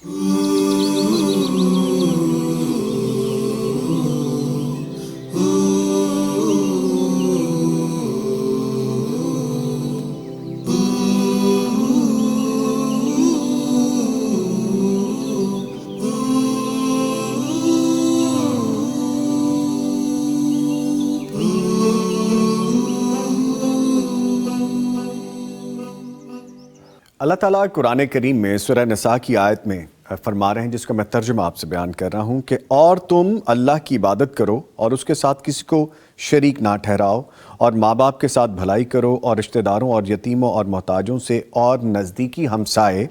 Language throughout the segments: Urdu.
اللہ تعالیٰ قرآن کریم میں سورہ نساء کی آیت میں فرما رہے ہیں، جس کا میں ترجمہ آپ سے بیان کر رہا ہوں کہ اور تم اللہ کی عبادت کرو اور اس کے ساتھ کسی کو شریک نہ ٹھہراؤ، اور ماں باپ کے ساتھ بھلائی کرو، اور رشتہ داروں اور یتیموں اور محتاجوں سے، اور نزدیکی ہمسائے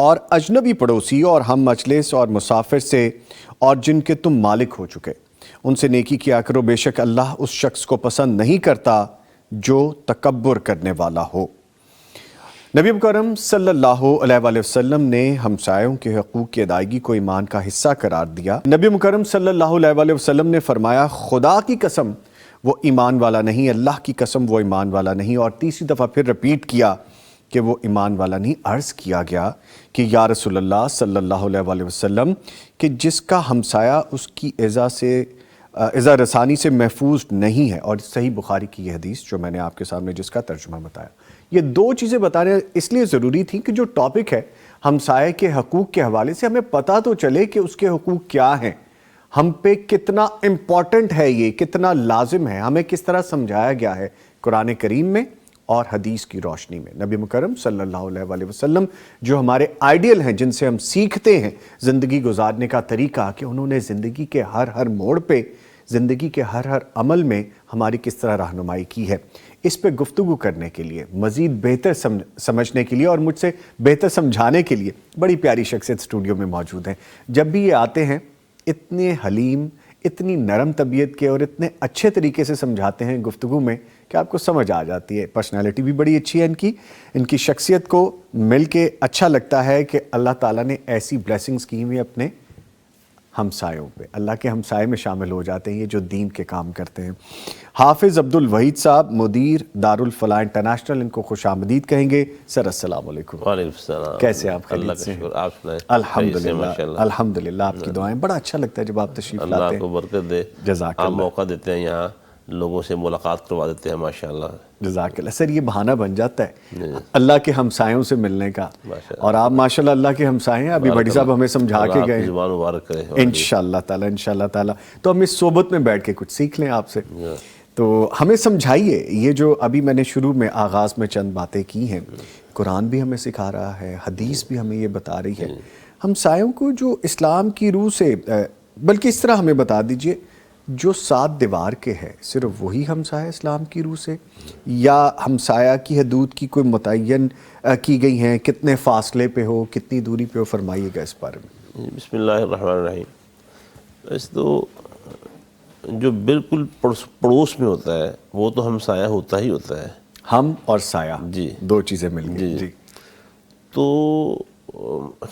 اور اجنبی پڑوسی اور ہم مجلس اور مسافر سے، اور جن کے تم مالک ہو چکے، ان سے نیکی کیا کرو، بے شک اللہ اس شخص کو پسند نہیں کرتا جو تکبر کرنے والا ہو۔ نبی مکرم صلی اللہ علیہ وآلہ وسلم نے ہمسایوں کے حقوق کی ادائیگی کو ایمان کا حصہ قرار دیا۔ نبی مکرم صلی اللہ علیہ وآلہ وسلم نے فرمایا، خدا کی قسم وہ ایمان والا نہیں، اللہ کی قسم وہ ایمان والا نہیں، اور تیسری دفعہ پھر رپیٹ کیا کہ وہ ایمان والا نہیں۔ عرض کیا گیا کہ یا رسول اللہ صلی اللہ علیہ وآلہ وسلم کہ جس کا ہمسایہ اس کی اذا رسانی سے محفوظ نہیں ہے، اور صحیح بخاری کی یہ حدیث جو میں نے آپ کے سامنے جس کا ترجمہ بتایا، یہ دو چیزیں بتانے اس لیے ضروری تھیں کہ جو ٹاپک ہے ہمسائے کے حقوق کے حوالے سے ہمیں پتہ تو چلے کہ اس کے حقوق کیا ہیں، ہم پہ کتنا امپورٹنٹ ہے، یہ کتنا لازم ہے، ہمیں کس طرح سمجھایا گیا ہے قرآن کریم میں اور حدیث کی روشنی میں۔ نبی مکرم صلی اللہ علیہ وآلہ وسلم جو ہمارے آئیڈیل ہیں، جن سے ہم سیکھتے ہیں زندگی گزارنے کا طریقہ، کہ انہوں نے زندگی کے ہر موڑ پہ، زندگی کے ہر عمل میں ہماری کس طرح رہنمائی کی ہے، اس پہ گفتگو کرنے کے لیے، مزید بہتر سمجھنے کے لیے اور مجھ سے بہتر سمجھانے کے لیے بڑی پیاری شخصیت اسٹوڈیو میں موجود ہیں۔ جب بھی یہ آتے ہیں اتنے حلیم، اتنی نرم طبیعت کے اور اتنے اچھے طریقے سے سمجھاتے ہیں گفتگو میں کہ آپ کو سمجھ آ جاتی ہے۔ پرسنالٹی بھی بڑی اچھی ہے ان کی شخصیت کو مل کے اچھا لگتا ہے کہ اللہ تعالیٰ نے ایسی بلیسنگز کی ہوئی اپنے ہمسایوں پہ، اللہ کے ہمسائے میں شامل ہو جاتے ہیں یہ جو دین کے کام کرتے ہیں۔ حافظ عبد الوحید صاحب، مدیر دارالفلاح انٹرنیشنل، ان کو خوش آمدید کہیں گے۔ سر السلام علیکم۔ وعلیکم السلام۔ کیسے آپ؟ اللہ کا شکر، آپ سنائیں؟ الحمدللہ آپ کی دعائیں، بڑا اچھا لگتا ہے جب آپ تشریف لاتے ہیں۔ اللہ کو برکت دے۔ جزاک آپ اللہ۔ موقع دیتے ہیں، یہاں لوگوں سے ملاقات کروا دیتے ہیں، ماشاءاللہ۔ جزاک اللہ۔ سر یہ بہانہ بن جاتا ہے اللہ کے ہمسایوں سے ملنے کا، اور آپ ماشاءاللہ اللہ کے ہمسائے ہیں۔ ابھی بڑی صاحب ہمیں سمجھا کے گئے، زبان مبارک کرے انشاءاللہ تعالی۔ تو ہم اس صحبت میں بیٹھ کے کچھ سیکھ لیں آپ سے۔ تو ہمیں سمجھائیے، یہ جو ابھی میں نے شروع میں آغاز میں چند باتیں کی ہیں، قرآن بھی ہمیں سکھا رہا ہے، حدیث بھی ہمیں یہ بتا رہی ہے، ہمسایوں کو جو اسلام کی روح سے، بلکہ اس طرح ہمیں بتا دیجئے، جو سات دیوار کے ہے صرف وہی ہمسایہ اسلام کی روح سے، یا ہمسایہ کی حدود کی کوئی متعین کی گئی ہیں، کتنے فاصلے پہ ہو، کتنی دوری پہ ہو، فرمائیے گا اس بارے میں۔ بسم اللہ الرحمن الرحیم۔ اس تو جو بالکل پڑوس میں ہوتا ہے وہ تو ہمسایہ ہوتا ہی ہوتا ہے، ہم اور سایہ، جی، دو چیزیں مل گئی۔ جی۔ تو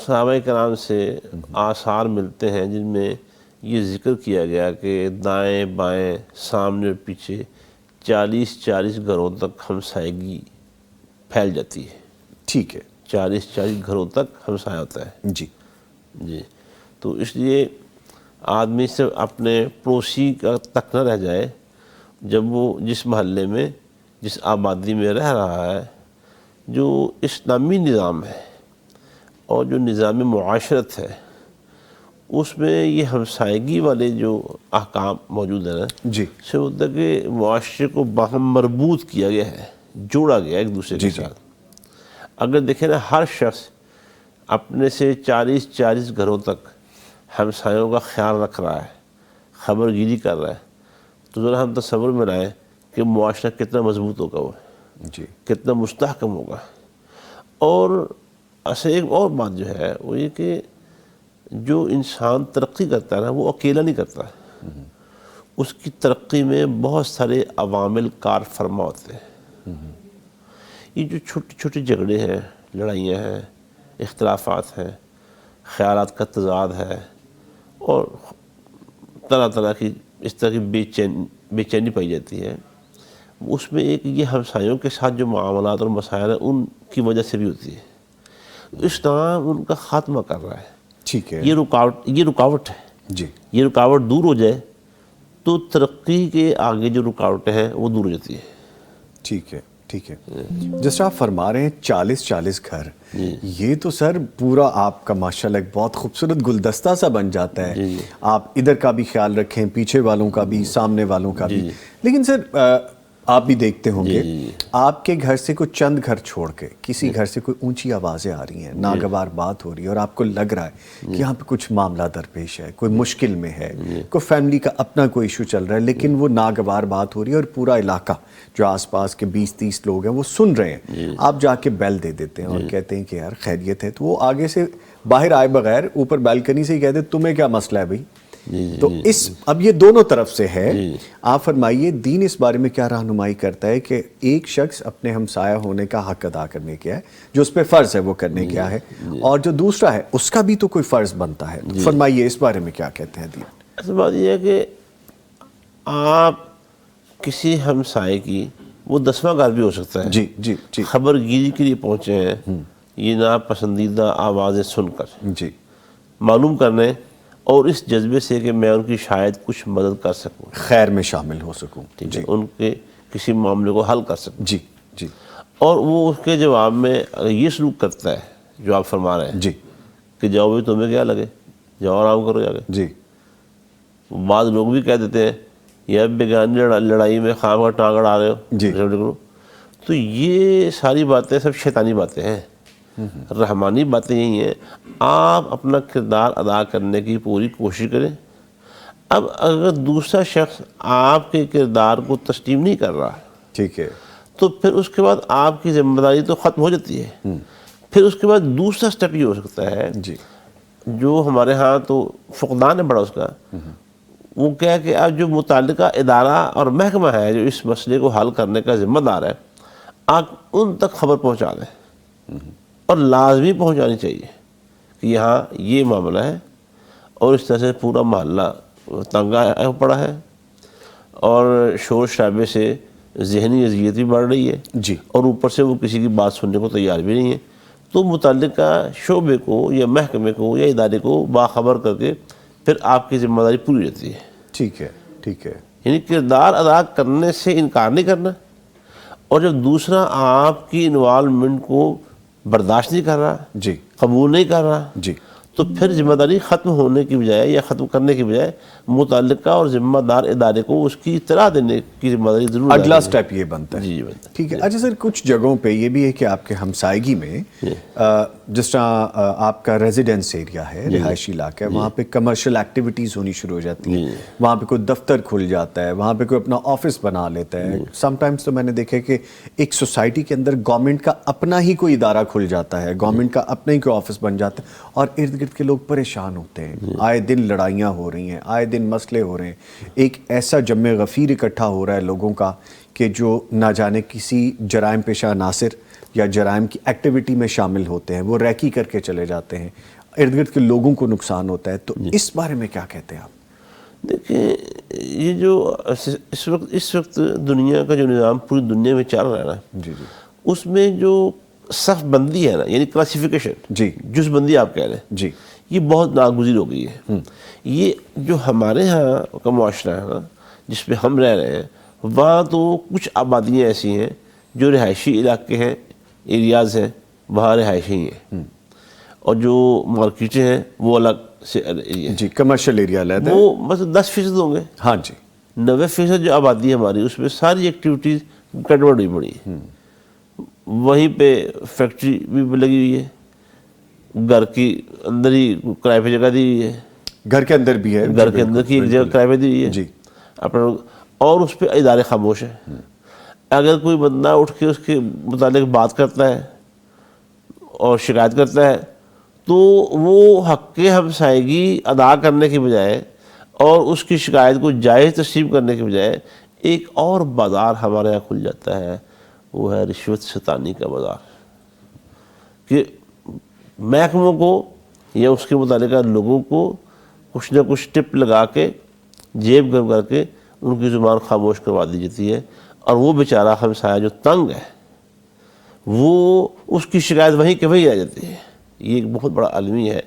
صحابہ کرام سے آثار ملتے ہیں جن میں یہ ذکر کیا گیا کہ دائیں بائیں، سامنے اور پیچھے 40 گھروں تک ہمسائیگی پھیل جاتی ہے۔ ٹھیک ہے۔ 40 گھروں تک ہمسایہ ہوتا ہے۔ جی جی، تو اس لیے آدمی سے اپنے پڑوسی کا تک نہ رہ جائے، جب وہ جس محلے میں، جس آبادی میں رہ رہا ہے، جو اسلامی نظام ہے اور جو نظام معاشرت ہے، اس میں یہ ہمسائیگی والے جو احکام موجود ہیں نا، جی، سے ہوتا ہے کہ معاشرے کو باہم مربوط کیا گیا ہے، جوڑا گیا ایک دوسرے کے ساتھ۔ اگر دیکھیں نا، ہر شخص اپنے سے 40 گھروں تک ہمسایوں کا خیال رکھ رہا ہے، خبر گیری کر رہا ہے، تو ذرا ہم تصور میں لائیں کہ معاشرہ کتنا مضبوط ہوگا، وہ جی، کتنا مستحکم ہوگا۔ اور ایسے ایک اور بات جو ہے وہ یہ کہ جو انسان ترقی کرتا ہے نا، وہ اکیلا نہیں کرتا، اس کی ترقی میں بہت سارے عوامل کار فرما ہوتے ہیں۔ یہ جو چھوٹی چھوٹی جھگڑے ہیں، لڑائیاں ہیں، اختلافات ہیں، خیالات کا تضاد ہے، اور طرح طرح کی اس طرح کی بے چینی پائی جاتی ہے، اس میں ایک یہ ہمسایوں کے ساتھ جو معاملات اور مسائل ہیں ان کی وجہ سے بھی ہوتی ہے۔ اسلام ان کا خاتمہ کر رہا ہے۔ ٹھیک ہے یہ رکاوٹ ہے. جی یہ رکاوٹ دور ہو جائے تو ترقی کے آگے جو رکاوٹیں ہیں وہ دور ہو جاتی ہے. ٹھیک ہے ٹھیک ہے. جس طرح آپ فرما رہے ہیں 40 گھر، یہ تو سر پورا آپ کا ماشاءاللہ ایک بہت خوبصورت گلدستہ سا بن جاتا ہے. آپ ادھر کا بھی خیال رکھیں، پیچھے والوں کا بھی، سامنے والوں کا بھی. لیکن سر آپ بھی دیکھتے ہوں گے آپ کے گھر سے کوئی چند گھر چھوڑ کے کسی گھر سے کوئی اونچی آوازیں آ رہی ہیں، ناگوار بات ہو رہی ہے، اور آپ کو لگ رہا ہے کہ یہاں پہ کچھ معاملہ درپیش ہے، کوئی مشکل میں ہے، کوئی فیملی کا اپنا کوئی ایشو چل رہا ہے، لیکن وہ ناگوار بات ہو رہی ہے اور پورا علاقہ جو آس پاس کے 20-30 لوگ ہیں وہ سن رہے ہیں. آپ جا کے بیل دے دیتے ہیں اور کہتے ہیں کہ یار خیریت ہے، تو وہ آگے سے باہر آئے بغیر اوپر بالکنی سے ہی کہتے ہیں تمہیں کیا مسئلہ ہے بھائی. تو اب یہ دونوں طرف سے ہے. آپ فرمائیے دین اس بارے میں کیا رہنمائی کرتا ہے کہ ایک شخص اپنے ہمسایہ ہونے کا حق ادا کرنے کیا ہے، جو اس پہ فرض ہے وہ کرنے کیا ہے، اور جو دوسرا ہے اس کا بھی تو کوئی فرض بنتا ہے. تو فرمائیے اس بارے میں کیا کہتے ہیں دین. اصل بات یہ ہے کہ آپ کسی ہمسائے کی، وہ 10واں گھر بھی ہو سکتا ہے، جی جی جی خبر گیری کے لیے پہنچے ہیں یہ ناپسندیدہ آوازیں سن کر، جی معلوم کرنے، اور اس جذبے سے کہ میں ان کی شاید کچھ مدد کر سکوں، خیر میں شامل ہو سکوں. ٹھیک ہے، ان کے کسی معاملے کو حل کر سکوں. جی جی اور وہ اس کے جواب میں یہ سلوک کرتا ہے جو آپ فرما رہے ہیں جی کہ جاؤ بھی تمہیں کیا لگے، جاؤ آرام کرو جا کے. جی بعض لوگ بھی کہہ دیتے ہیں یہ بیگانی لڑائی میں خواہ کا ٹانگ اڑا رہے ہو. جی. تو یہ ساری باتیں سب شیطانی باتیں ہیں. رحمانی باتیں یہی ہیں، آپ اپنا کردار ادا کرنے کی پوری کوشش کریں. اب اگر دوسرا شخص آپ کے کردار کو تسلیم نہیں کر رہا ٹھیک ہے تو پھر اس کے بعد آپ کی ذمہ داری تو ختم ہو جاتی ہے. پھر اس کے بعد دوسرا سٹیپ یہ ہو سکتا ہے جی جو ہمارے ہاں تو فقدان ہے بڑا اس کا، وہ کیا ہے کہ اب جو متعلقہ ادارہ اور محکمہ ہے جو اس مسئلے کو حل کرنے کا ذمہ دار ہے، آپ ان تک خبر پہنچا دیں، اور لازمی پہنچانی چاہیے کہ یہاں یہ معاملہ ہے، اور اس طرح سے پورا محلہ تنگ آیا پڑا ہے اور شور شرابے سے ذہنی اذیت بھی بڑھ رہی ہے، جی اور اوپر سے وہ کسی کی بات سننے کو تیار بھی نہیں ہے. تو متعلقہ شعبے کو یا محکمے کو یا ادارے کو باخبر کر کے پھر آپ کی ذمہ داری پوری رہتی ہے. ٹھیک ہے ٹھیک ہے. یعنی کردار ادا کرنے سے انکار نہیں کرنا، اور جب دوسرا آپ کی انوالومنٹ کو برداشت نہیں کر رہا، جی قبول نہیں کر رہا، جی تو پھر ذمہ داری ختم ہونے کی بجائے یا ختم کرنے کی بجائے متعلقہ اور ذمہ دار ادارے کو اس کی اطلاع دینے کی ذمہ داری ضرور اگلا ہے. سٹیپ یہ بنتا ہے. جی بنتا ہے. ٹھیک ہے. اچھا سر، کچھ جگہوں پہ یہ بھی ہے کہ آپ کے ہمسائیگی میں جس طرح آپ کا ریزیڈنس ایریا ہے، رہائشی علاقہ ہے، وہاں پہ کمرشل ایکٹیویٹیز ہونی شروع ہو جاتی ہیں. وہاں پہ کوئی دفتر کھل جاتا ہے، وہاں پہ کوئی اپنا آفس بنا لیتا ہے. سم ٹائمز تو میں نے دیکھا کہ ایک سوسائٹی کے اندر گورنمنٹ کا اپنا ہی کوئی ادارہ کھل جاتا ہے، گورنمنٹ کا اپنا ہی کوئی آفس بن جاتا ہے، اور ارد گرد کے لوگ پریشان ہوتے ہیں. آئے دن لڑائیاں ہو رہی ہیں، آئے دن مسئلے ہو رہے ہیں. ایک ایسا جمع غفیر اکٹھا ہو رہا ہے لوگوں کا کہ جو نہ جانے کسی جرائم پیشہ عناصر یا جرائم کی ایکٹیویٹی میں شامل ہوتے ہیں، وہ ریکی کر کے چلے جاتے ہیں، ارد گرد کے لوگوں کو نقصان ہوتا ہے. تو اس بارے میں کیا کہتے ہیں آپ؟ دیکھیں، یہ جو اس وقت دنیا کا جو نظام پوری دنیا میں چل رہا ہے نا، جی جی اس میں جو صف بندی ہے نا، یعنی کلاسیفیکیشن، جی جز بندی آپ کہہ رہے ہیں، جی یہ بہت ناگزیر ہو گئی ہے. یہ جو ہمارے ہاں کا معاشرہ ہے نا جس پہ ہم رہ رہے ہیں، وہاں تو کچھ آبادیاں ایسی ہیں جو رہائشی علاقے ہیں، ایریاز ہیں، وہاں رہائشی ہیں، اور جو مارکیٹیں ہیں وہ الگ سے ایریا ہیں. جی کمرشل ایریا لیتے ہیں. وہ بس 10% ہوں گے. ہاں جی 90% جو آبادی ہے ہماری، اس میں ساری ایکٹیویٹیز کنورٹ ہوئی پڑی ہیں. وہیں پہ فیکٹری بھی لگی ہوئی ہے، گھر کی اندر ہی کرائے پہ جگہ دی ہوئی ہے، گھر کے اندر بھی ہے، گھر کے اندر کی ایک جگہ کرائے پہ دی ہوئی ہے جی اپنا، اور اس پہ ادارے خاموش ہیں. اگر کوئی بندہ اٹھ کے اس کے متعلق بات کرتا ہے اور شکایت کرتا ہے تو وہ حق ہمسائیگی ادا کرنے کی بجائے اور اس کی شکایت کو جائز تسلیم کرنے کی بجائے ایک اور بازار ہمارے یہاں کھل جاتا ہے، وہ ہے رشوت ستانی کا بازار. کہ محکموں کو یا اس کے متعلقہ لوگوں کو کچھ نہ کچھ ٹپ لگا کے جیب گرم کر کے ان کی زبان خاموش کروا دی جاتی ہے، اور وہ بیچارہ ہمسایہ جو تنگ ہے وہ اس کی شکایت وہیں کہ وہیں آ جاتی ہے. یہ ایک بہت بڑا المی ہے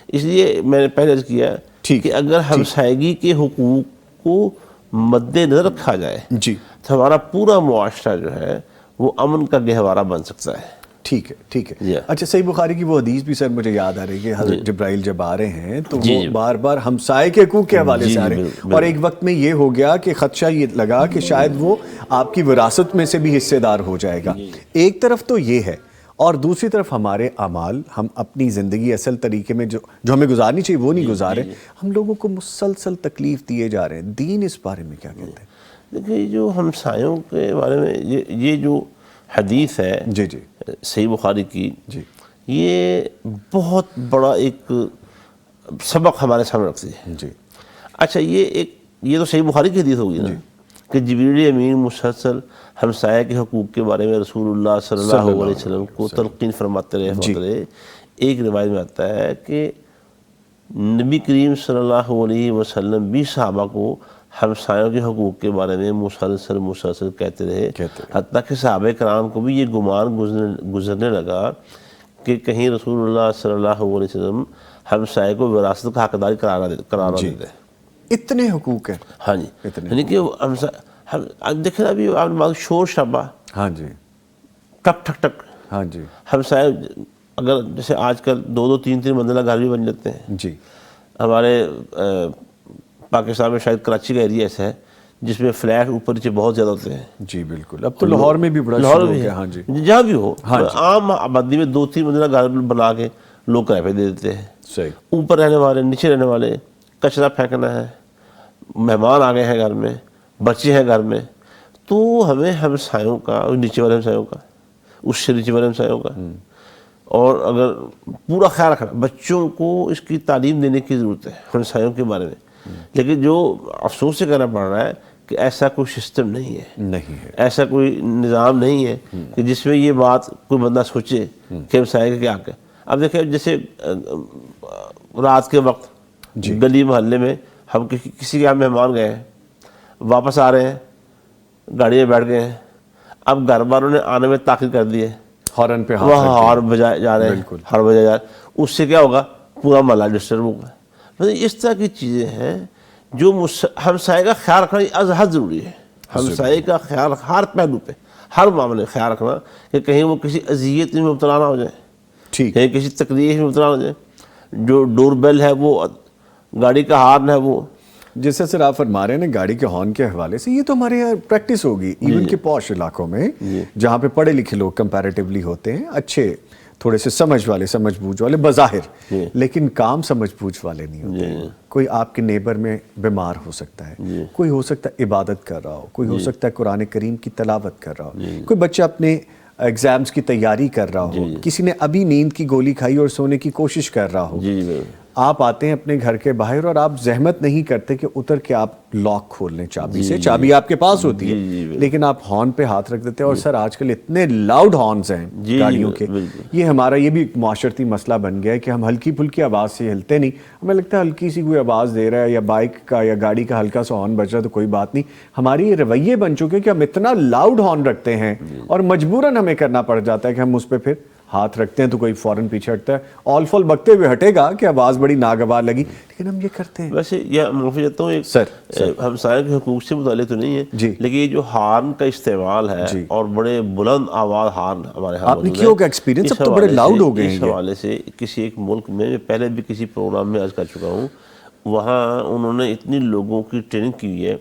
اس لیے میں نے پہلے عرض کیا کہ اگر ہمسائیگی کے حقوق کو مد نظر رکھا جائے جی تو ہمارا پورا معاشرہ جو ہے وہ امن کا گہوارہ بن سکتا ہے. ٹھیک ہے. اچھا صحیح بخاری کی وہ حدیث بھی سر مجھے یاد آ رہی ہے کہ حضرت جبرائیل جب آ رہے ہیں تو وہ بار بار ہمسائے کے حقوق کے حوالے سے آ رہے ہیں، اور ایک وقت میں یہ ہو گیا کہ خدشہ یہ لگا کہ شاید وہ آپ کی وراثت میں سے بھی حصے دار ہو جائے گا. ایک طرف تو یہ ہے، اور دوسری طرف ہمارے اعمال، ہم اپنی زندگی اصل طریقے میں جو ہمیں گزارنی چاہیے وہ نہیں گزارے، ہم لوگوں کو مسلسل تکلیف دیے جا رہے ہیں. دین اس بارے میں کیا کہتے ہیں؟ دیکھیے جو ہمسایوں کے بارے میں یہ جو حدیث ہے جی صحیح بخاری کی، جی یہ بہت بڑا ایک سبق ہمارے سامنے رکھتی ہے. جی اچھا یہ تو صحیح بخاری کی حدیث ہوگی نا کہ جبریل امین مسلسل ہمسایہ کے حقوق کے بارے میں رسول اللہ صلی اللہ علیہ وسلم کو تلقین فرماتے رہے. ایک روایت میں آتا ہے کہ نبی کریم صلی اللہ علیہ وسلم بھی صحابہ کو ہمسایوں کے حقوق کے بارے میں مسلسل کہتے رہے، حتیٰ کہ صحابہ کرام کو بھی یہ گمان گزرنے لگا کہ کہیں رسول اللہ صلی اللہ علیہ وسلم ہمسائے کو وراثت کا حقدار قرار نہ دے. اتنے حقوق ہیں. ہاں جی، یعنی کہ دیکھیں ابھی شور شرابہ، ہاں جی، ٹک ٹک ٹک، ہاں جی، ہمسائے اگر جیسے آج کل 2 3 منزلہ گھر بھی بن جاتے ہیں. جی ہمارے پاکستان میں شاید کراچی کا ایریا ایسا ہے جس میں فلیٹ اوپر نیچے بہت زیادہ ہوتے ہیں. جی بالکل. اب تو لاہور میں بھی بڑا شروع ہو گیا. ہاں جی، جہاں بھی ہو عام آبادی میں 2 3 منزلہ گھر بنا کے لوگ کرائے پہ دے دیتے ہیں. صحیح. اوپر رہنے والے، نیچے رہنے والے، کچرا پھینکنا ہے، مہمان آ گئے ہیں گھر میں، بچے ہیں گھر میں، تو ہمیں ہمسایوں کا، نیچے والے ہمسایوں کا، اس سے نیچے والے ہمسایوں کا، اور اگر پورا خیال رکھنا، بچوں کو اس کی تعلیم دینے کی ضرورت ہے ہمسایوں کے بارے میں. لیکن جو افسوس سے کہنا پڑ رہا ہے کہ ایسا کوئی سسٹم نہیں ہے، ایسا کوئی نظام نہیں ہے کہ جس میں یہ بات کوئی بندہ سوچے کہ ہمسائے کا کیا حق ہے. اب دیکھیں جیسے رات کے وقت گلی محلے میں ہم کسی کے یہاں مہمان گئے ہیں، واپس آ رہے ہیں، گاڑی میں بیٹھ گئے ہیں، اب گھر والوں نے آنے میں تاخیر کر دی ہے، ہارن پہ ہارن بجائے جا رہے ہیں، ہارن بجائے جا رہے ہیں، اس سے کیا ہوگا؟ پورا محلہ ڈسٹرب ہوگا. اس طرح کی چیزیں ہیں جو ہمسائے کا خیال رکھنا از حد ضروری ہے. ہمسائے کا خیال ہر پہلو پہ، ہر معاملے میں خیال رکھنا کہ کہیں وہ کسی اذیت میں مبتلا نہ ہو جائیں، کہیں کسی تکلیف میں مبتلا نہ ہو جائیں. جو ڈور بیل ہے وہ گاڑی کا ہارن ہے وہ، جیسے سر آپ فرما رہے ہیں نا گاڑی کے ہارن کے حوالے سے، یہ تو ہمارے یہاں پریکٹس ہوگی ایون کہ پوش علاقوں میں جہاں پہ پڑھے لکھے لوگ کمپیریٹیولی ہوتے ہیں، اچھے تھوڑے سے سمجھ بوجھ والے بظاہر، لیکن کام سمجھ بوجھ والے نہیں ہوتے. کوئی آپ کے نیبر میں بیمار ہو سکتا ہے، کوئی ہو سکتا ہے عبادت کر رہا ہو، کوئی ہو سکتا ہے قرآن کریم کی تلاوت کر رہا ہو، کوئی بچہ اپنے ایگزامز کی تیاری کر رہا ہو، کسی نے ابھی نیند کی گولی کھائی اور سونے کی کوشش کر رہا ہو. آپ آتے ہیں اپنے گھر کے باہر اور آپ زحمت نہیں کرتے کہ اتر کے آپ لاک کھول لیں چابی سے، چابی آپ کے پاس ہوتی ہے، لیکن آپ ہارن پہ ہاتھ رکھ دیتے ہیں. اور سر آج کل اتنے لاؤڈ ہارنز ہیں گاڑیوں کے، یہ ہمارا یہ بھی معاشرتی مسئلہ بن گیا ہے کہ ہم ہلکی پھلکی آواز سے ہلتے نہیں. ہمیں لگتا ہے ہلکی سی کوئی آواز دے رہا ہے یا بائک کا یا گاڑی کا ہلکا سا ہارن بج رہا ہے تو کوئی بات نہیں. ہماری یہ رویے بن چکے کہ ہم اتنا لاؤڈ ہارن رکھتے ہیں اور مجبوراً ہمیں کرنا پڑ جاتا ہے کہ ہم اس پہ پھر ہاتھ رکھتے ہیں تو کوئی فوراً پیچھے ہٹتا ہے. آل فال بکتے ہوئے ہٹے گا کہ آواز بڑی ناگوار لگی، لیکن ہم یہ کرتے ہیں. ویسے یہ معافی چاہتا ہوں، ایک ہمسائے کے حقوق سے متعلق تو نہیں ہے، لیکن یہ جو ہارن کا استعمال ہے اور بڑے بلند آواز ہارن ہمارے ہاں آپ نے کیا ہوگا ایکسپیرینس؟ اب تو بڑے لاؤڈ ہو گئے ہیں. اس حوالے سے کسی ایک ملک میں پہلے بھی کسی پروگرام میں عرض کر چکا ہوں، وہاں انہوں نے اتنی لوگوں کی ٹریننگ کی ہوئی ہے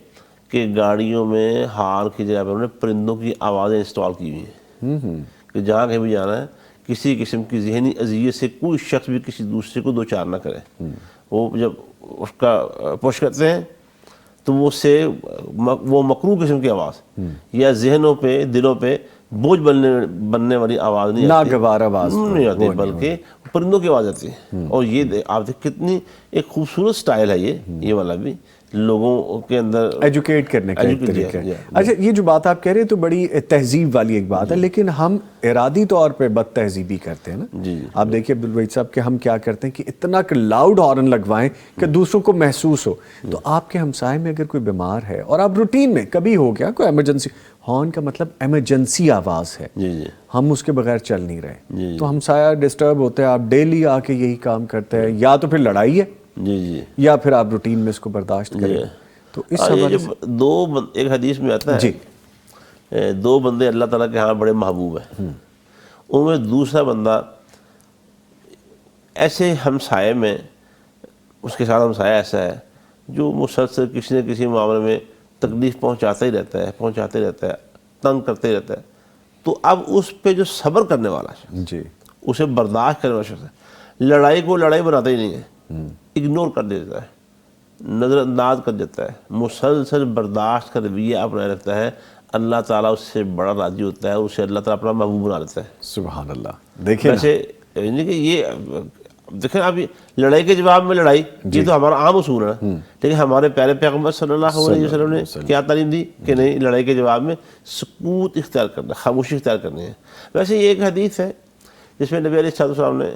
کہ گاڑیوں میں ہارن کی جگہ پر انہوں نے پرندوں کی آوازیں انسٹال کی ہوئی ہیں کہ جہاں کہیں بھی جانا ہے کسی قسم کی ذہنی اذیت سے کوئی شخص بھی کسی دوسرے کو دوچار نہ کرے. وہ جب اس کا پوش کرتے ہیں تو وہ سے وہ مکروہ قسم کی آواز یا ذہنوں پہ دلوں پہ بوجھ بننے والی آواز نہیں آتی، ناگوار آواز نہیں آتی، بلکہ پرندوں کی آواز آتی ہے. اور یہ آپ دیکھ کتنی ایک خوبصورت سٹائل ہے یہ والا بھی لوگوں کے اندر ایجوکیٹ کرنے کا ایک طریقہ ہے. اچھا یہ جو بات آپ کہہ رہے ہیں تو بڑی تہذیب والی ایک بات ہے، لیکن ہم ارادی طور پہ بد تہذیبی کرتے ہیں نا. آپ دیکھیے عبدالوحید صاحب کہ ہم کیا کرتے ہیں کہ اتنا کہ لاؤڈ ہارن لگوائیں کہ دوسروں کو محسوس ہو. تو آپ کے ہمسائے میں اگر کوئی بیمار ہے اور آپ روٹین میں کبھی ہو گیا کوئی ایمرجنسی، ہارن کا مطلب ایمرجنسی آواز ہے، ہم اس کے بغیر چل نہیں رہے، تو ہمسایہ ڈسٹرب ہوتے ہیں، آپ ڈیلی آ کے یہی کام کرتے ہیں، یا تو پھر لڑائی ہے یا پھر آپ روٹین میں اس کو برداشت کریں. تو اس حوالے سے ایک حدیث میں آتا ہے 2 بندے اللہ تعالیٰ کے ہاں بڑے محبوب ہیں، ان میں دوسرا بندہ ایسے ہمسائے میں، اس کے ساتھ ہمسایہ ایسا ہے جو مسلسل کسی نہ کسی معاملے میں تکلیف پہنچاتا ہی رہتا ہے، تنگ کرتے رہتا ہے. تو اب اس پہ جو صبر کرنے والا شخص، اسے برداشت کرنے والا شخص ہے، لڑائی کو لڑائی بناتا ہی نہیں ہے، اگنور کر دیتا ہے، نظر انداز کر دیتا ہے، مسلسل برداشت کا رویہ اپنائے رکھتا ہے، اللہ تعالیٰ اس سے بڑا راضی ہوتا ہے، اسے اللہ تعالیٰ اپنا محبوب بنا لیتا ہے. سبحان اللہ. دیکھیں ویسے یعنی کہ یہ دیکھیں اب لڑائی کے جواب میں لڑائی، یہ تو ہمارا عام اصول ہے، لیکن ہمارے پیارے پیغمبر صلی اللہ علیہ وسلم نے کیا تعلیم دی کہ نہیں، لڑائی کے جواب میں سکوت اختیار کرنا، خاموشی اختیار کرنی ہے. ویسے یہ ایک حدیث ہے جس میں نبی علیہ السلام نے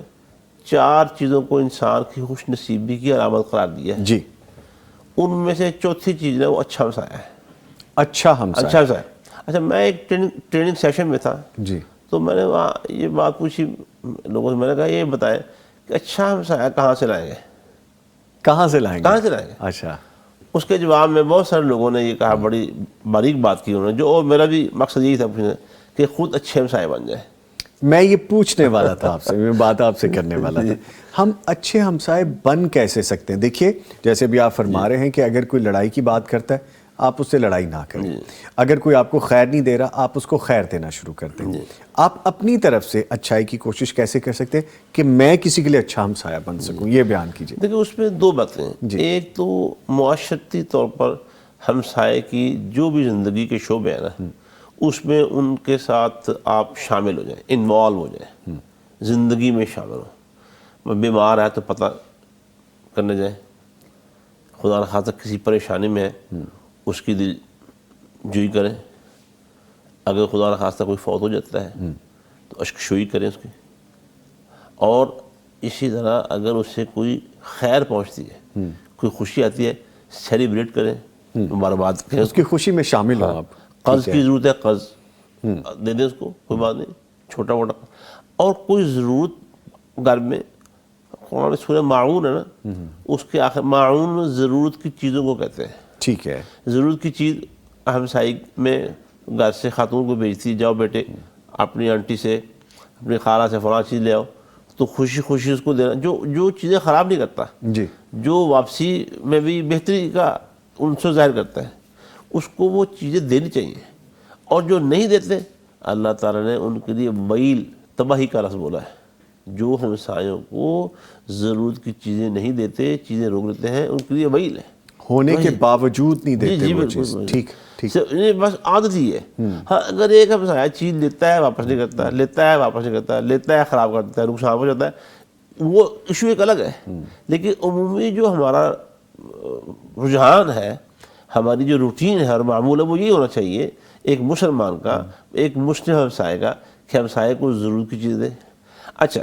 4 چیزوں کو انسان کی خوش نصیبی کی علامت قرار دیا ہے. ان میں سے چوتھی چیز ہے وہ اچھا ہمسایہ ہے. اچھا ہمسایہ. اچھا میں ایک ٹریننگ سیشن میں تھا، تو میں نے وہاں یہ بات پوچھی لوگوں سے، میں نے کہا یہ بتائیں کہ اچھا ہمسایہ کہاں سے لائیں گے؟ اچھا. اس کے جواب میں بہت سارے لوگوں نے یہ کہا، بڑی باریک بات کی انہوں نے، جو اور میرا بھی مقصد یہی تھا پوچھنا کہ خود اچھے ہمسایہ بن جائے. میں یہ پوچھنے والا تھا آپ سے، میں بات آپ سے کرنے والا تھا، ہم اچھے ہمسائے بن کیسے سکتے ہیں؟ دیکھیے جیسے بھی آپ فرما رہے ہیں کہ اگر کوئی لڑائی کی بات کرتا ہے آپ اس سے لڑائی نہ کریں، اگر کوئی آپ کو خیر نہیں دے رہا آپ اس کو خیر دینا شروع کر دیں. آپ اپنی طرف سے اچھائی کی کوشش کیسے کر سکتے ہیں کہ میں کسی کے لیے اچھا ہمسایہ بن سکوں؟ یہ بیان کیجیے. دیکھیں اس میں 2 باتیں ہیں. ایک تو معاشرتی طور پر ہمسائے کی جو بھی زندگی کے شعبے ہیں نا، اس میں ان کے ساتھ آپ شامل ہو جائیں، انوالو ہو جائیں، زندگی میں شامل ہوں. بیمار ہے تو پتہ کرنے جائیں، خدا نخواستہ کسی پریشانی میں ہے اس کی دل جوئی کریں، اگر خدا نخواستہ کوئی فوت ہو جاتا ہے تو اشک شوئی کریں اس کی، اور اسی طرح اگر اس سے کوئی خیر پہنچتی ہے، کوئی خوشی آتی ہے، سیلیبریٹ کریں، مبارکباد کریں، اس کی خوشی میں شامل ہوں آپ. قرض کی ضرورت ہے قرض دے دیں اس کو، کوئی بات نہیں، چھوٹا موٹا. اور کوئی ضرورت گھر میں، قرآن سورہ معاون ہے نا، اس کے آخر معاون ضرورت کی چیزوں کو کہتے ہیں. ٹھیک ہے. ضرورت کی چیز ہمسائی میں گھر سے خاتون کو بھیجتی، جاؤ بیٹے اپنی آنٹی سے، اپنی خالہ سے فلاں چیز لے آؤ، تو خوشی خوشی اس کو دینا، جو چیزیں خراب نہیں کرتا، جو واپسی میں بھی بہتری کا عنصر ظاہر کرتا ہے، اس کو وہ چیزیں دینی چاہیے. اور جو نہیں دیتے اللہ تعالیٰ نے ان کے لیے ویل، تباہی کا لفظ بولا ہے. جو ہمسایوں کو ضرورت کی چیزیں نہیں دیتے، چیزیں روک لیتے ہیں، ان کے لیے ویل ہے، ہونے کے باوجود نہیں دیتے وہ چیز. ٹھیک بس عادت ہی ہے. اگر ایک ہمسایہ چیز لیتا ہے واپس نہیں کرتا، لیتا ہے واپس نہیں کرتا، لیتا ہے خراب کر دیتا ہے، نقصان ہو جاتا ہے، وہ ایشو ایک الگ ہے. لیکن عمومی جو ہمارا رجحان ہے، ہماری جو روٹین ہے اور معمول ہے، وہ یہ ہونا چاہیے ایک مسلمان کا، ایک مسلم ہمسائے کا، کہ ہمسائے کو ضرورت کی چیز دے. اچھا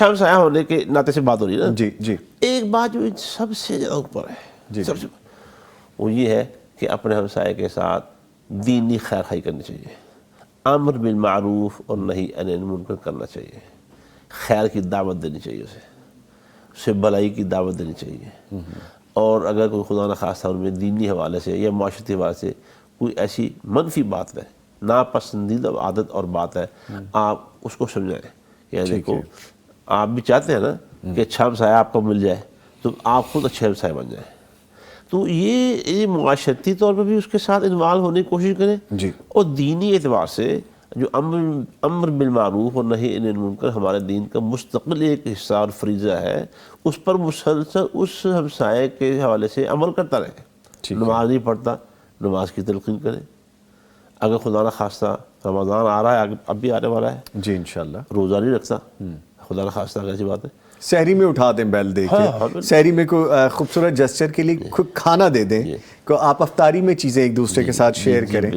ہمسایہ ہونے کے ناطے سے بات ہو رہی ہے نا. ایک بات جو سب سے زیادہ اوپر ہے، سب سے وہ یہ ہے کہ اپنے ہمسائے کے ساتھ دینی خیر خواہی کرنی چاہیے، امر بالمعروف اور نہی عن المنکر کرنا چاہیے، خیر کی دعوت دینی چاہیے، اسے بھلائی کی دعوت دینی چاہیے. اور اگر کوئی خدا نخواستہ ان میں دینی حوالے سے یا معاشرتی حوالے سے کوئی ایسی منفی بات ہے، ناپسندیدہ عادت اور بات ہے، آپ اس کو سمجھائیں کہ دیکھو آپ بھی چاہتے ہیں نا کہ اچھا ہمسایہ آپ کو مل جائے، تو آپ خود اچھے ہمسایہ بن جائیں. تو یہ معاشرتی طور پر بھی اس کے ساتھ انوالو ہونے کی کوشش کریں، اور دینی اعتبار سے جو امر بالمعروف اور نہی عن المنکر ہمارے دین کا مستقل ایک حصہ اور فریضہ ہے، اس پر مسلسل اس ہمسائے کے حوالے سے عمل کرتا رہے. نماز نہیں پڑھتا، نماز کی تلقین کریں. اگر خدا نخواستہ رمضان آ رہا ہے، اب بھی آنے والا ہے، جی انشاءاللہ، روزہ نہیں رکھتا، خدا نہ خواستہ ایسی بات ہے. سحری میں اٹھا دیں بیل دے کے, سحری میں کوئی خوبصورت جسچر کے لیے کھانا دے دیں, کو آپ افطاری میں چیزیں ایک دوسرے کے ساتھ شیئر کریں.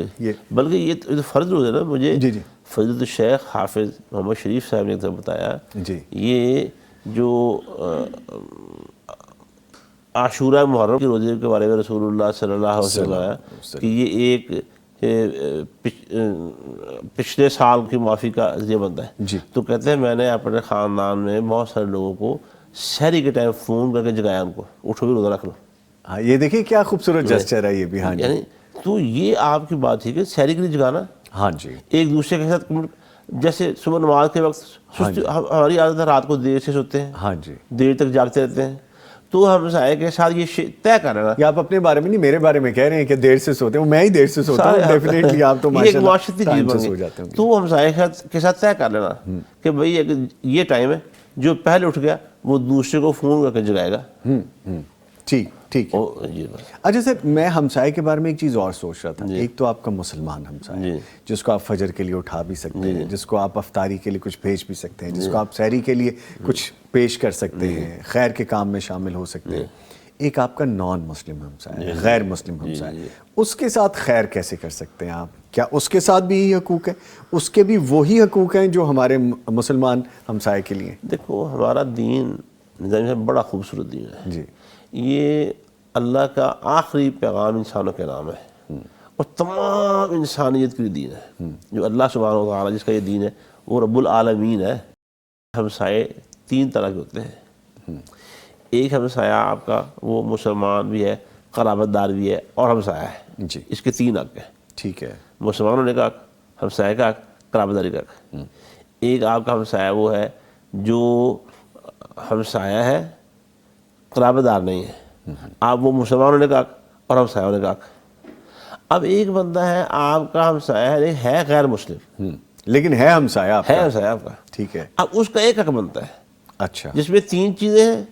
بلکہ یہ تو فرض روز ہے نا. مجھے جی جی فضیلت الشیخ حافظ محمد شریف صاحب نے بتایا, جی یہ جو عاشورہ محرم کے روزے کے بارے میں رسول اللہ صلی اللہ علیہ وسلم آیا کہ یہ ایک پچھلے سال کی معافی کا ذریعہ بنتا ہے. جی. تو کہتے ہیں میں نے اپنے خاندان میں بہت سارے لوگوں کو سحری کے ٹائم فون کر کے جگایا ان کو, اٹھو بھی روزہ رکھ لو. ہاں یہ دیکھیے کیا خوبصورت جسچر ہے یہ بھی. ہاں جی. یعنی تو یہ آپ کی بات ہے کہ سحری کے لیے جگانا, ہاں جی, ایک دوسرے کے ساتھ جیسے صبح نماز کے وقت ہماری عادت ہے رات کو دیر سے سوتے ہیں, ہاں جی, دیر تک جاگتے رہتے ہیں, تو ہم سائے کے ساتھ یہ طے کر رہے ہیں. یا آپ اپنے بارے میں نہیں میرے بارے میں کہہ رہے ہیں کہ دیر سے سوتے ہیں, میں ہی دیر سے سوتا ہوں ڈیفینیٹلی. آپ تو معاشرتی چیز بن سو گئی. جاتے ہیں. تو ہم سائے کے ساتھ طے کر لینا کہ بھائی یہ ٹائم ہے, جو پہلے اٹھ گیا وہ دوسرے کو فون کر کے جگائے گا. ٹھیک ٹھیک. اچھا سر, میں ہمسائے کے بارے میں ایک چیز اور سوچ رہا تھا. ایک تو آپ کا مسلمان ہمسائے جس کو آپ فجر کے لیے اٹھا بھی سکتے ہیں, جس کو آپ افطاری کے لیے کچھ بھیج بھی سکتے ہیں, جس کو آپ سحری کے لیے کچھ پیش کر سکتے ہیں, خیر کے کام میں شامل ہو سکتے ہیں. ایک آپ کا نان مسلم ہمسائے, غیر مسلم ہمسائے, اس کے ساتھ خیر کیسے کر سکتے ہیں آپ؟ کیا اس کے ساتھ بھی یہی حقوق ہیں, اس کے بھی وہی حقوق ہیں جو ہمارے مسلمان ہمسائے کے لیے؟ دیکھو ہمارا دین نظام ہے بڑا خوبصورت دین ہے جی. یہ اللہ کا آخری پیغام انسانوں کے نام ہے اور تمام انسانیت کی دین ہے. جو اللہ سبحانہ و تعالیٰ جس کا یہ دین ہے وہ رب العالمین ہے. ہمسائے تین طرح کے ہوتے ہیں. ایک ہمسایہ آپ کا وہ مسلمان بھی ہے, قرابت دار بھی ہے اور ہمسایہ ہے. جی. اس کے تین حق ہیں. ٹھیک ہے. مسلمانوں نے کا حق, ہمسایہ کا حق, قرابت داری کا حق. ایک آپ کا ہمسایہ وہ ہے جو ہمسایہ ہے قرابت دار نہیں ہے. آپ وہ مسلمانوں نے کا حق اور ہمسایوں نے کا حق. اب ایک بندہ ہے آپ کا ہمسایہ ہے غیر مسلم لیکن ہے ہمسایہ آپ ہے کا. ہمسایہ آپ کا. ٹھیک ہے. اب اس کا ایک حق بنتا ہے. اچھا. جس میں تین چیزیں ہیں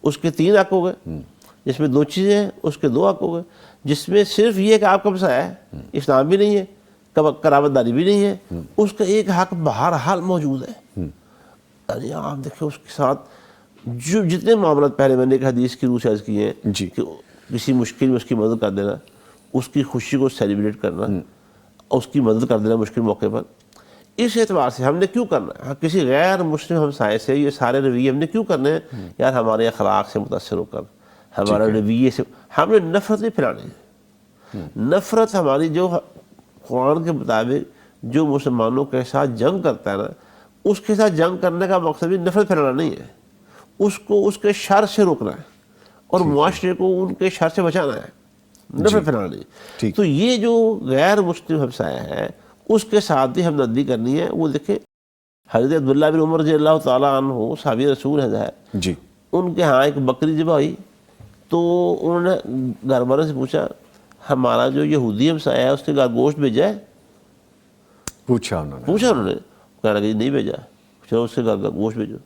اس کے تین حق ہو گئے, جس میں دو چیزیں ہیں اس کے دو حق ہو گئے, جس میں صرف یہ کہ آپ کا ہمسایہ ہے, اسلام بھی نہیں ہے, قرابت داری بھی نہیں ہے, اس کا ایک حق بہرحال موجود ہے. یعنی آپ دیکھیں اس کے ساتھ جو جتنے معاملات پہلے میں نے ایک حدیث کی روح سے عرض کیے ہیں جی. کہ کسی مشکل میں اس کی مدد کر دینا, اس کی خوشی کو سیلیبریٹ کرنا, اس کی مدد کر دینا مشکل موقع پر. اس اعتبار سے ہم نے کیوں کرنا ہے کسی غیر مسلم ہمسائے سے یہ سارے رویے ہم نے کیوں کرنے ہیں؟ یار ہمارے اخلاق سے متاثر ہو کر, ہمارے رویے سے ہم نے نفرت نہیں پھیلانی. نفرت ہماری جو قرآن کے مطابق جو مسلمانوں کے ساتھ جنگ کرتا ہے نا, اس کے ساتھ جنگ کرنے کا مقصد بھی نفرت پھیلانا نہیں ہے, اس کو اس کے شر سے روکنا ہے اور معاشرے کو ان کے شر سے بچانا ہے, نفرت پھیلانا نہیں. تو یہ جو غیر مسلم ہمسایہ ہے اس کے ساتھ بھی ہمدردی کرنی ہے. وہ دیکھیں حضرت عبداللہ بن عمر رضی اللہ تعالیٰ عنہ صحابی رسول ہیں ظاہر, جی. ان کے ہاں ایک بکری ذبح ہوئی تو انہوں نے گھر والوں سے پوچھا ہمارا جو یہودی ہمسایہ ہے اس کے گھر گوشت بھیجا ہے؟ پوچھا انہوں نے, کہنے لگا نہیں بھیجا. چلو اس کے گھر گوشت بھیجو.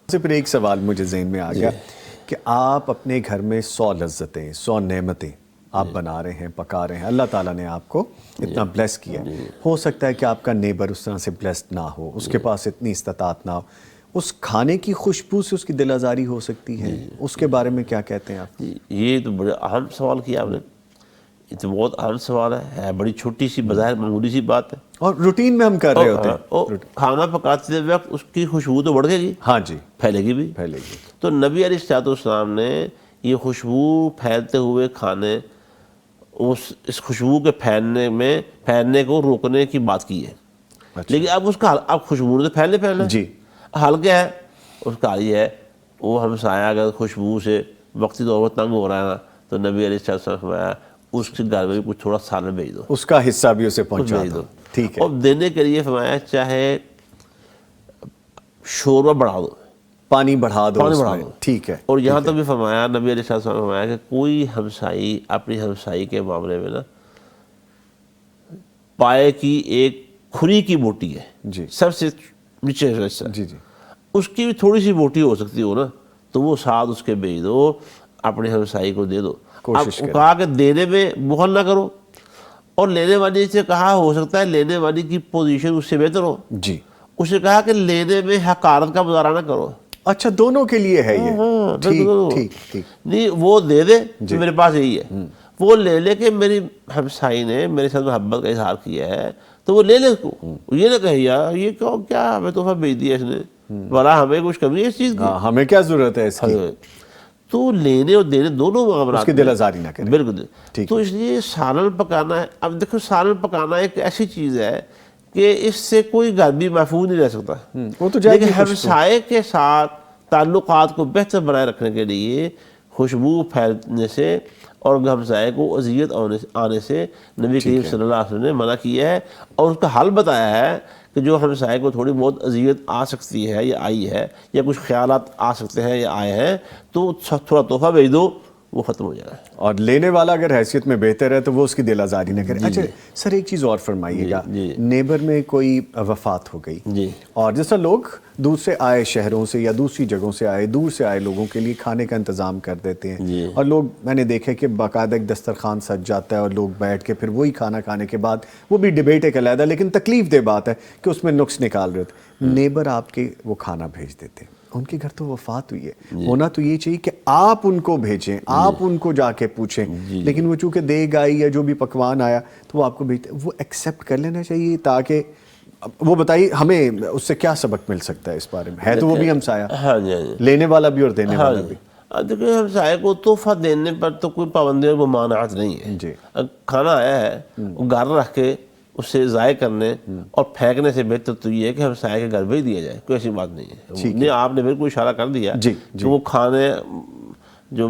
سے پھر ایک سوال مجھے ذہن میں آ گیا کہ آپ اپنے گھر میں 100 لذتیں 100 نعمتیں آپ بنا رہے ہیں, پکا رہے ہیں, اللہ تعالیٰ نے آپ کو اتنا بلیس کیا ہے. ہو سکتا ہے کہ آپ کا نیبر اس طرح سے بلیسڈ نہ ہو, اس کے پاس اتنی استطاعت نہ ہو, اس کھانے کی خوشبو سے اس کی دل آزاری ہو سکتی ہے. اس کے بارے میں کیا کہتے ہیں آپ؟ یہ تو بڑے اہم سوال کیا آپ نے, یہ تو بہت اہم سوال ہے, بڑی چھوٹی سی بظاہر معمولی سی بات ہے اور روٹین میں ہم کر رہے ہوتے ہیں. کھانا پکاتے وقت اس کی خوشبو تو بڑھ گی, ہاں جی, پھیلے گی بھی. تو نبی علیہ الصلوۃ والسلام نے یہ خوشبو پھیلتے ہوئے کھانے, اس خوشبو کے پھیلنے کو روکنے کی بات کی ہے. لیکن اب اس کا اب خوشبو نے تو پھیلنا جی. حل کیا ہے اس کا؟ یہ ہے وہ ہمسایہ اگر خوشبو سے وقتی طور پر تنگ ہو رہا ہے نا تو نبی علیہ السلام فرمایا اس کے گھر میں کچھ تھوڑا سالن بھیج دو, اس کا حصہ بھی اسے پہنچا دو. ٹھیک ہے. اور دینے کے لیے فرمایا چاہے شوربہ بڑھا دو, پانی بڑھا دو. ٹھیک ہے. اور یہاں تک بھی فرمایا نبی علیہ السلام نے فرمایا کہ کوئی ہمسائی اپنی ہمسائی کے معاملے میں نا پائے کی ایک کھری کی بوٹی ہے جی, سب سے نیچے حصہ, جی جی, اس کی بھی تھوڑی سی بوٹی ہو سکتی ہو نا, تو وہ ساتھ اس کے بھیج دو, اپنے ہمسائی کو دے دو. اب کہا کہ دینے میں بخل نہ کرو, اور لینے والی سے کہا ہو سکتا ہے لینے والی کی پوزیشن اس سے بہتر ہو, جی, اسے کہا کہ لینے میں حقارت کا مظاہرہ نہ کرو. اچھا دونوں کے لیے ہے یہ. ٹھیک ٹھیک ٹھیک. نہیں وہ دے دے میرے پاس یہی ہے, وہ لے لے کہ میری ہمسائی نے میرے ساتھ محبت کا اظہار کیا ہے تو وہ لے لے اس کو. یہ نہ کہے یار یہ کیا ہمیں تحفہ بھیج دیا اس نے, بڑا ہمیں کچھ کمی ہے اس چیز کی, ہمیں کیا ضرورت ہے اس کی. تو لینے اور دینے دونوں معاملات اس کی دل آزاری نہ کرے. بالکل. تو اس لیے سالن پکانا ہے. اب دیکھو سالن پکانا ایک ایسی چیز ہے کہ اس سے کوئی گھر بھی محفوظ نہیں رہ سکتا. وہ تو جائے لیکن ہمسائے کے ساتھ تعلقات کو بہتر بنائے رکھنے کے لیے خوشبو پھیلنے سے اور ہمسائے کو اذیت آنے سے نبی کریم صلی اللہ علیہ وسلم نے منع کیا ہے, اور اس کا حل بتایا ہے کہ جو ہمسائے کو تھوڑی بہت اذیت آ سکتی ہے یا آئی ہے یا کچھ خیالات آ سکتے ہیں یا آئے ہیں تو تھوڑا تحفہ بھیج دو, وہ ختم ہو جائے. اور لینے والا اگر حیثیت میں بہتر ہے تو وہ اس کی دل آزاری نہ کرے. اچھا سر ایک چیز اور فرمائیے گا, نیبر میں کوئی وفات ہو گئی اور جس طرح لوگ دور سے آئے شہروں سے یا دوسری جگہوں سے آئے, دور سے آئے لوگوں کے لیے کھانے کا انتظام کر دیتے ہیں, اور لوگ میں نے دیکھا کہ باقاعدہ ایک دسترخوان سج جاتا ہے اور لوگ بیٹھ کے پھر وہی کھانا کھانے کے بعد وہ بھی ڈیبیٹ ایک علیحدہ لیکن تکلیف دہ بات ہے کہ اس میں نقص نکال رہے ہوتے. نیبر آپ کے وہ کھانا بھیج دیتے ہیں, ان کے گھر تو وفات ہوئی ہے, ہونا تو یہ چاہیے کہ آپ ان کو بھیجیں, آپ ان کو جا کے پوچھیں, لیکن وہ چونکہ دیگ آئی یا جو بھی پکوان آیا تو وہ آپ کو بھیجتے. وہ ایکسیپٹ کر لینا چاہیے تاکہ وہ بتائیے ہمیں اس سے کیا سبق مل سکتا ہے اس بارے میں. ہے تو وہ بھی ہمسایہ, لینے والا بھی اور دینے والا بھی. دیکھیں ہمسائے کو تحفہ دینے پر تو کوئی پابندی اور ممانعت نہیں ہے. کھانا آیا ہے وہ گھر رکھ کے اسے ضائع کرنے اور پھینکنے سے بہتر تو یہ ہے کہ ہمسائے کے گھر بھیج دیا جائے, کوئی ایسی بات نہیں ہے. نہیں آپ نے بالکل اشارہ کر دیا کہ وہ کھانے جو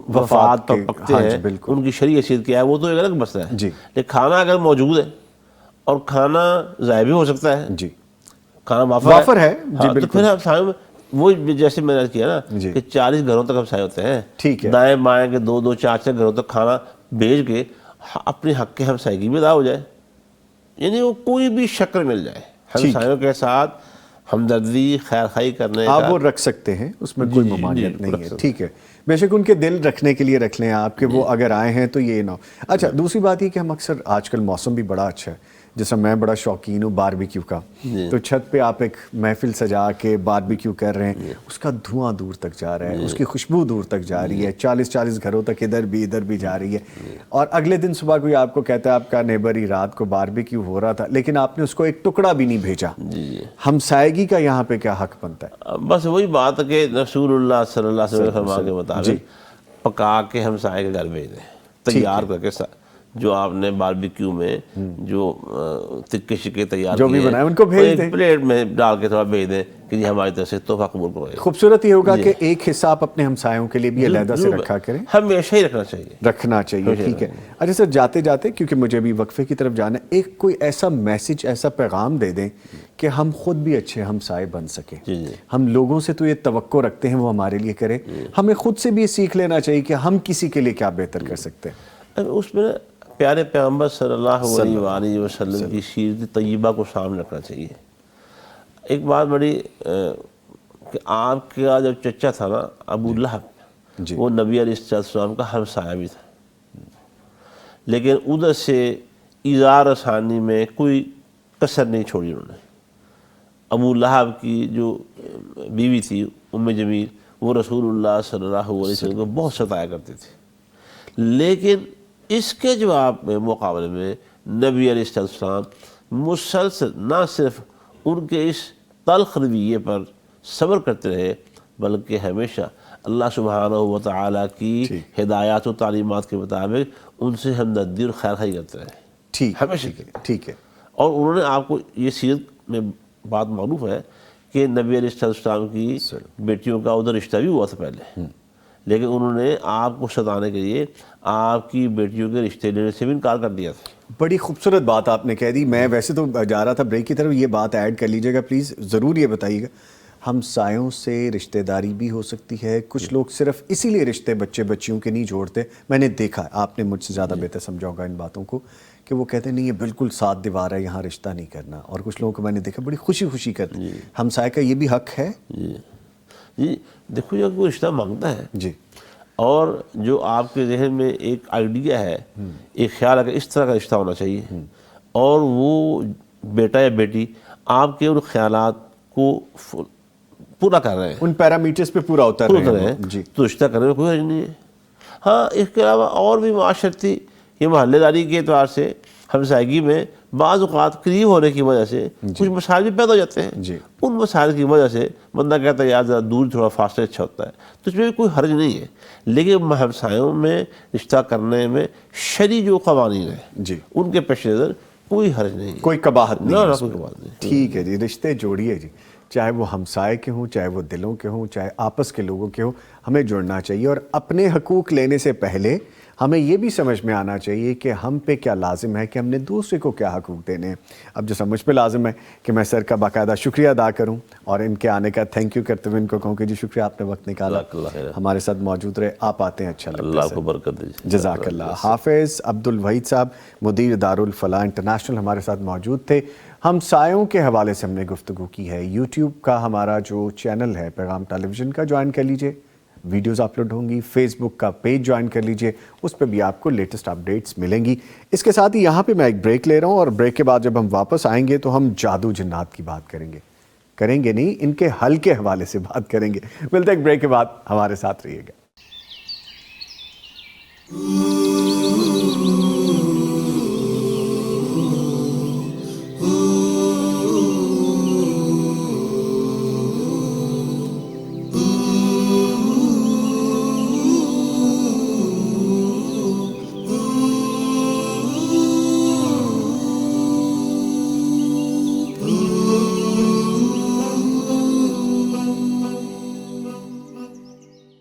وفات پر پکتے ہیں ان کی شرعی حیثیت کیا ہے وہ تو ایک الگ مسئلہ ہے. لیکن کھانا اگر موجود ہے اور کھانا ضائع بھی ہو سکتا ہے, کھانا وافر ہے تو پھر ہمسائے وہ جیسے میں نے کیا نا کہ 40 گھروں تک ہمسائے ہوتے ہیں, دائیں بائیں کے 2 2 4 4 گھروں تک کھانا بھیج کے اپنے حق کے ہمسائے کی بھی ادا ہو جائے. یعنی وہ کوئی بھی شکل مل جائے ہمسایوں کے ساتھ ہمدردی خیر خواہی کرنے کا آپ وہ رکھ سکتے ہیں, اس میں کوئی ممانعت نہیں ہے. ٹھیک ہے, بے شک ان کے دل رکھنے کے لیے رکھ لیں آپ کہ وہ اگر آئے ہیں تو یہ نہ ہو. اچھا دوسری بات یہ کہ ہم اکثر آج کل موسم بھی بڑا اچھا ہے, جیسا میں بڑا شوقین ہوں باربیکیو کا, تو چھت پہ آپ ایک محفل سجا کے باربیکیو کر رہے ہیں, اس کا دھواں دور تک جا رہا ہے, اس کی خوشبو دور تک جا رہی ہے, 40 گھروں تک ادھر بھی جا رہی ہے. اور اگلے دن صبح کوئی آپ کو کہتا ہے آپ کا نیبر ہی رات کو باربیکیو ہو رہا تھا لیکن آپ نے اس کو ایک ٹکڑا بھی نہیں بھیجا. ہمسائیگی کا یہاں پہ کیا حق بنتا ہے؟ بس وہی بات ہے کہ رسول اللہ صلی اللہ علیہ وسلم فرما کے مطابق پکا کے ہمسائے کے گھر بھیج دیں, تیار کر کے جو آپ نے باربیکیو میں جو تکے شکے تیار جو بھی بنائے ان کو بھیج دیں, پلیٹ میں ڈال کے تھوڑا بھیج دیں کہ یہ ہماری طرف سے تحفہ قبول کرو. خوبصورت یہ ہوگا کہ ایک حصہ آپ اپنے ہمسایوں کے لیے بھی علیحدہ سے رکھا کریں, ہمیشہ ہی رکھنا چاہیے. ٹھیک ہے. اچھا سر جاتے جاتے کیونکہ مجھے بھی وقفے کی طرف جانا ہے, ایک کوئی ایسا میسج ایسا پیغام دے دیں کہ ہم خود بھی اچھے ہمسائے بن سکیں. ہم لوگوں سے تو یہ توقع رکھتے ہیں وہ ہمارے لیے کریں, ہمیں خود سے بھی یہ سیکھ لینا چاہیے کہ ہم کسی کے لیے کیا بہتر کر سکتے ہیں. اس میں پیارے پیغمبر صلی اللہ علیہ وآلہ وسلم کی سیرت طیبہ کو سامنے رکھنا چاہیے. ایک بات بڑی کہ آپ کا جب چچا تھا نا ابو لہب, وہ نبی علیہ السلام کا ہمسایہ بھی تھا, لیکن ادھر سے ایذا رسانی میں کوئی کسر نہیں چھوڑی انہوں نے. ابو لہب کی جو بیوی تھی ام جمیل, وہ رسول اللہ صلی اللہ علیہ وسلم کو بہت ستایا کرتی تھی, لیکن اس کے جواب میں مقابلے میں نبی علیہ السلام مسلسل نہ صرف ان کے اس تلخ رویے پر صبر کرتے رہے بلکہ ہمیشہ اللہ سبحانہ و تعالیٰ کی ہدایات و تعلیمات کے مطابق ان سے ہمدردی اور خیر خواہی کرتے رہے ہمیشہ. ٹھیک ہے. اور انہوں نے آپ کو یہ سیرت میں بات معروف ہے کہ نبی علیہ السلام کی بیٹیوں کا ادھر رشتہ بھی ہوا تھا پہلے, لیکن انہوں نے آپ کو ستانے کے لیے آپ کی بیٹیوں کے رشتے لینے سے بھی انکار کر دیا تھا. بڑی خوبصورت بات آپ نے کہہ دی. میں ویسے تو جا رہا تھا بریک کی طرف, یہ بات ایڈ کر لیجئے گا پلیز, ضرور یہ بتائیے گا. ہمسایوں سے رشتہ داری بھی ہو سکتی ہے, کچھ لوگ صرف اسی لیے رشتے بچے بچیوں کے نہیں جوڑتے. میں نے دیکھا, آپ نے مجھ سے زیادہ بہتر سمجھا ہوگا ان باتوں کو, کہ وہ کہتے ہیں نہیں یہ بالکل ساتھ دیوار ہے, یہاں رشتہ نہیں کرنا. اور کچھ لوگوں کو میں نے دیکھا بڑی خوشی کرتے ہیں. ہمسائے کا یہ بھی حق ہے. جی دیکھو یہ کوئی رشتہ مانگتا ہے اور جو آپ کے ذہن میں ایک آئیڈیا ہے, ایک خیال ہے کہ اس طرح کا رشتہ ہونا چاہیے, اور وہ بیٹا یا بیٹی آپ کے ان خیالات کو پورا کر رہے ہیں، ان پیرامیٹرز پہ پورا اتر پورا کر رہے رہے ہیں ہیں، جی تو رشتہ کرنے میں کوئی حرج نہیں ہے۔ ہاں اس کے علاوہ اور بھی معاشرتی یہ محلے داری کے اعتبار سے ہمسائیگی میں بعض اوقات قریب ہونے کی وجہ سے کچھ مسائل بھی پیدا ہو جاتے ہیں، جی ان مسائل کی وجہ سے بندہ کہتا ہے یار ذرا دور تھوڑا فاصلے اچھا ہوتا ہے، تو اس میں بھی کوئی حرج نہیں ہے، لیکن ہمسایوں میں رشتہ کرنے میں شرعی جو قوانین ہیں جی ان کے پیش نظر کوئی حرج نہیں ہے، کوئی قباحت نہیں ہے نہ اس کوئی میں۔ بات نہیں۔ ٹھیک ہے جی، رشتے جوڑیے جی، چاہے وہ ہمسائے کے ہوں، چاہے وہ دلوں کے ہوں، چاہے آپس کے لوگوں کے ہوں، ہمیں جڑنا چاہیے، اور اپنے حقوق لینے سے پہلے ہمیں یہ بھی سمجھ میں آنا چاہیے کہ ہم پہ کیا لازم ہے، کہ ہم نے دوسرے کو کیا حقوق دینے ہیں۔ اب جو سمجھ پہ لازم ہے کہ میں سر کا باقاعدہ شکریہ ادا کروں اور ان کے آنے کا تھینک یو کرتے ہوئے ان کو کہوں کہ جی شکریہ، آپ نے وقت نکالا، جزاک اللہ خیر، ہمارے ساتھ موجود رہے، آپ آتے ہیں اچھا لگتا ہے اللہ سر۔ کو برکت دیجیے۔ جزاک اللہ۔ حافظ عبد الوحید صاحب مدیر دارالفلاح انٹرنیشنل ہمارے ساتھ موجود تھے۔ ہمسایوں کے حوالے سے ہم نے گفتگو کی ہے۔ یوٹیوب کا ہمارا جو چینل ہے پیغام ٹیلی ویژن کا، جوائن کر لیجئے، ویڈیوز اپلوڈ ہوں گی۔ فیس بک کا پیج جوائن کر لیجئے، اس پہ بھی آپ کو لیٹسٹ اپڈیٹس ملیں گی۔ اس کے ساتھ ہی یہاں پہ میں ایک بریک لے رہا ہوں، اور بریک کے بعد جب ہم واپس آئیں گے تو ہم جادو جنات کی بات کریں گے نہیں، ان کے حل کے حوالے سے بات کریں گے۔ ملتے ہیں ایک بریک کے بعد، ہمارے ساتھ رہیے گا۔